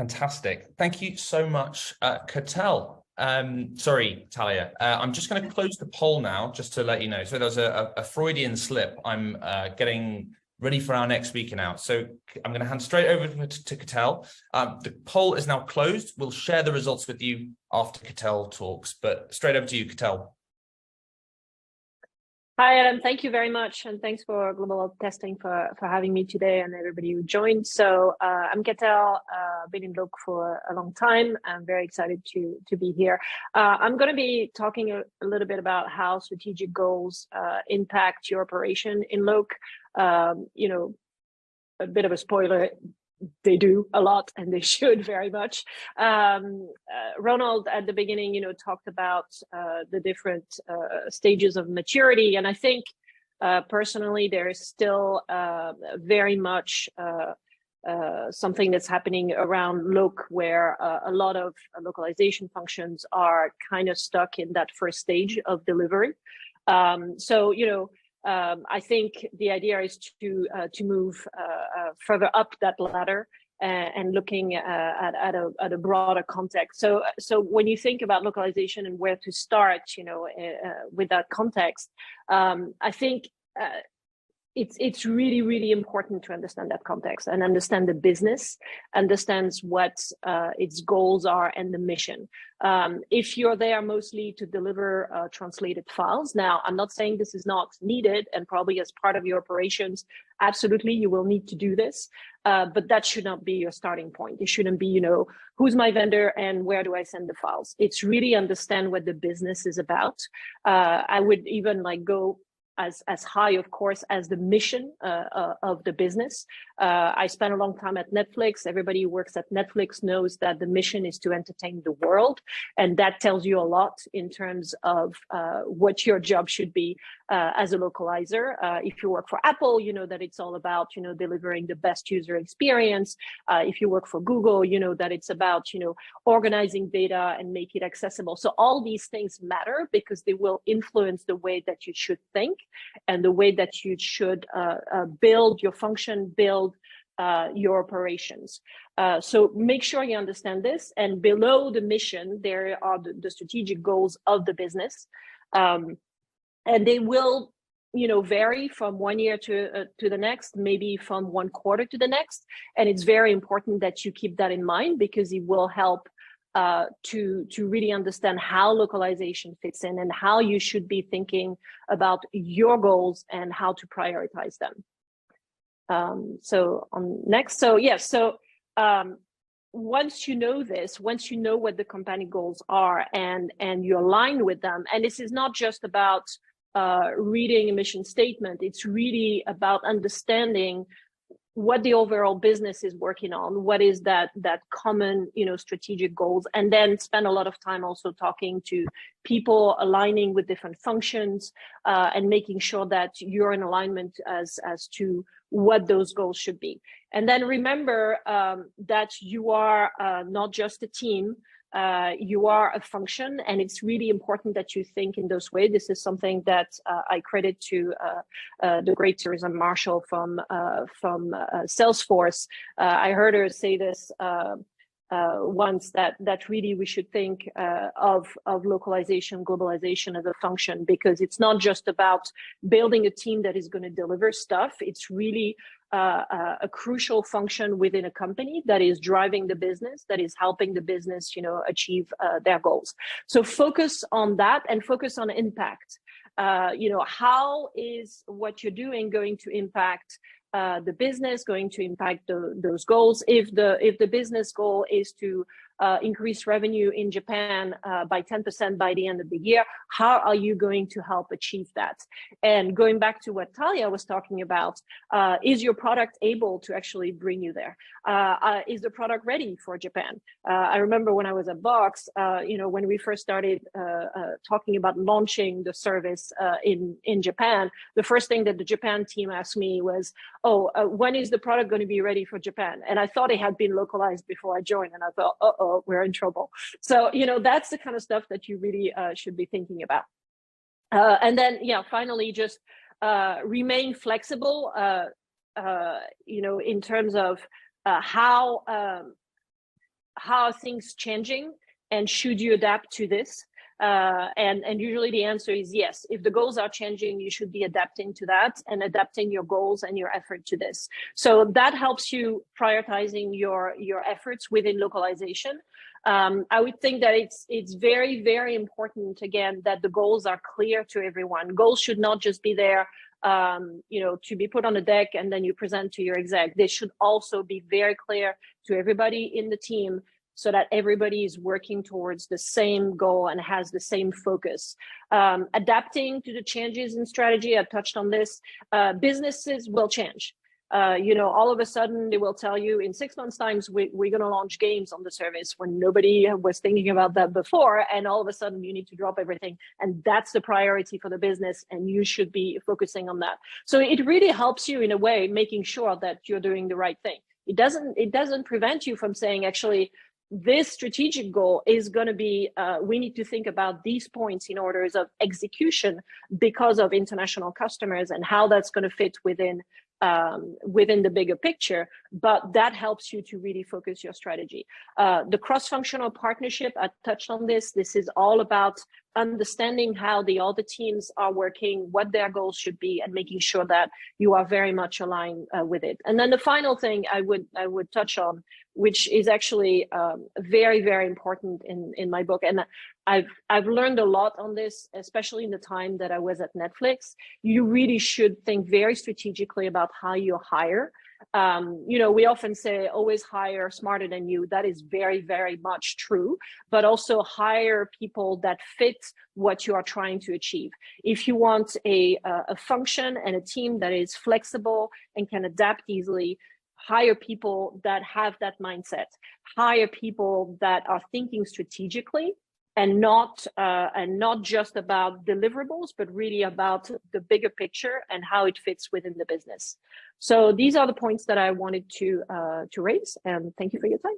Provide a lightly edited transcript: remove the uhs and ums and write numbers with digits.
Fantastic. Thank you so much, Katell. Sorry, Talia. I'm just going to close the poll now, just to let you know. So there's a Freudian slip. I'm getting ready for our next speaker now. So I'm going to hand straight over to Katell. The poll is now closed. We'll share the results with you after Katell talks, but straight over to you, Katell. Hi, Adam. Thank you very much. And thanks for Global Testing for having me today and everybody who joined. So I'm Katell, been in Loc for a long time. I'm very excited to be here. I'm going to be talking a little bit about how strategic goals impact your operation in Loc. You know, a bit of a spoiler, they do a lot and they should very much. Ronald at the beginning, talked about the different stages of maturity. And I think personally, there is still very much something that's happening around Loc where a lot of localization functions are kind of stuck in that first stage of delivery. I think the idea is to move further up that ladder and looking at a broader context. So when you think about localization and where to start, with that context, I think it's really, really important to understand that context and understand the business, understands what its goals are and the mission. If you're there mostly to deliver translated files, now I'm not saying this is not needed, and probably as part of your operations, absolutely you will need to do this, but that should not be your starting point. It shouldn't be, who's my vendor and where do I send the files? It's really understand what the business is about. I would even go as high, of course, as the mission of the business. I spent a long time at Netflix. Everybody who works at Netflix knows that the mission is to entertain the world. And that tells you a lot in terms of what your job should be as a localizer. If you work for Apple, you know that it's all about, delivering the best user experience. If you work for Google, you know that it's about, organizing data and make it accessible. So all these things matter because they will influence the way that you should think and the way that you should build your function, build your operations. So make sure you understand this. And below the mission, there are the strategic goals of the business. And they will, vary from one year to the next, maybe from one quarter to the next. And it's very important that you keep that in mind because it will help to really understand how localization fits in and how you should be thinking about your goals and how to prioritize them. Once you know this, once you know what the company goals are and you align with them, and this is not just about reading a mission statement, it's really about understanding what the overall business is working on, what is that common, strategic goals, and then spend a lot of time also talking to people, aligning with different functions, and making sure that you're in alignment as to what those goals should be. And then remember that you are not just a team, you are a function, and it's really important that you think in those ways. This is something that I credit to the great Teresa Marshall from Salesforce. I heard her say this once, that really we should think of localization, globalization as a function, because it's not just about building a team that is going to deliver stuff. It's really a crucial function within a company that is driving the business, that is helping the business, achieve their goals. So focus on that and focus on impact. How is what you're doing going to impact the business, going to impact those goals? If the business goal is to increase revenue in Japan by 10% by the end of the year, how are you going to help achieve that? And going back to what Talia was talking about, is your product able to actually bring you there? Is the product ready for Japan? I remember when I was at Box, when we first started talking about launching the service in Japan, the first thing that the Japan team asked me was, when is the product going to be ready for Japan? And I thought it had been localized before I joined, and I thought, we're in trouble. So, that's the kind of stuff that you really should be thinking about. And then, finally, just remain flexible, in terms of how how are things changing, and should you adapt to this? And usually the answer is yes. If the goals are changing, you should be adapting to that and adapting your goals and your effort to this. So that helps you prioritizing your efforts within localization. I would think that it's very, very important, again, that the goals are clear to everyone. Goals should not just be there, to be put on a deck and then you present to your exec. They should also be very clear to everybody in the team, so that everybody is working towards the same goal and has the same focus. Adapting to the changes in strategy, I touched on this. Businesses will change. All of a sudden they will tell you in 6 months' time, we're going to launch games on the service, when nobody was thinking about that before. And all of a sudden you need to drop everything. And that's the priority for the business. And you should be focusing on that. So it really helps you in a way, making sure that you're doing the right thing. It doesn't prevent you from saying, actually, this strategic goal is going to be, we need to think about these points in orders of execution because of international customers and how that's going to fit within the bigger picture, but that helps you to really focus your strategy. The cross-functional partnership, I touched on this. This is all about understanding how the other teams are working, what their goals should be, and making sure that you are very much aligned with it. And then the final thing I would touch on, which is actually very, very important in my book, and I've learned a lot on this, especially in the time that I was at Netflix. You really should think very strategically about how you hire. We often say always hire smarter than you. That is very, very much true, but also hire people that fit what you are trying to achieve. If you want a function and a team that is flexible and can adapt easily, hire people that have that mindset. Hire people that are thinking strategically and not just about deliverables, but really about the bigger picture and how it fits within the business. So these are the points that I wanted to raise, and thank you for your time.